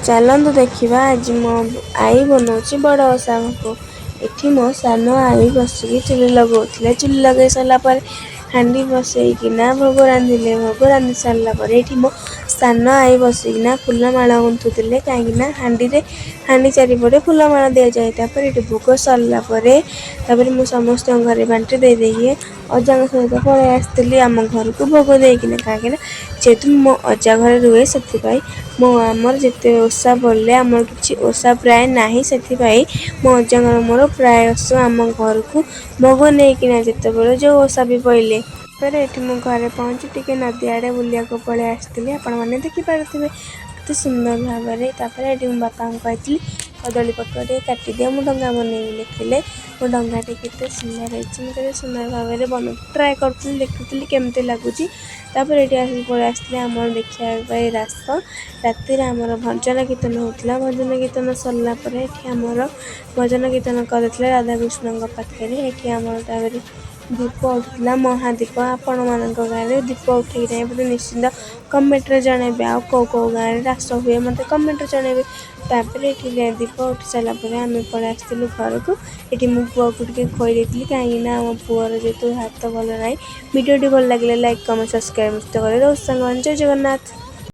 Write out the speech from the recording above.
चलतु देखा आज मो आई बनाऊँगी बड़ ओषा को। एठी मो सान आई बसिकी चुली लगौले। चुली लगे सारापर हांडी बसईकिना भोग रांधिले। भोग रांधि सारापर ये मो सान आई बसिकिना फुलमाल गुंथुले कहीं हांडी चारिपटे फुलमाल दि जाए। ये भोग सरलापर मु समस्त घरे बांटी देदेकी अजा सहित पलि आसती आम घर को भोग देकिना कहीं जेहेतु मो अजा घर रुहे से मो आमर जिते ओषा पड़े आमर किसी ओषा प्राय नहीं से मो अजा मोर प्राय आसु आम घर को भोग नहीं जिते बड़े जो ओषा भी पड़े ये मो घरे पहुँची टी नदी आड़े बुलिया पलि आसती आपण मैंने देखिपे तो सुंदर भाव ये मो बापा को कही कदली पत्र काटी दिया मु डंगा बनैबी लिखिले मो डंगाटे केते सुंदर है सुंदर भाव बन ट्राए करी देखुली केमती लगुच ये आसिक पलि आसती आम देखा रास रातिर आमर भजन कीर्तन होता भजन कीर्तन सरलापर आमर भजन कीर्तन करते राधाकृष्ण पाखे ये आमर दीप उठा महादीप आपण मान गाँव दीप उठे निश्चिंत कमेंट्रे जनइबे आ कौ गाँव में रास हुए मत कमेंट्रे जनइबे ये दीप उठी सारापर आम पलि आसलु घर को ये मो पुआ को खुई कहीं आम पुअर जेहतु हाथ भल ना भिडियो भल लगे लाइक कमेंट सब्सक्राइब कर जय जगन्नाथ।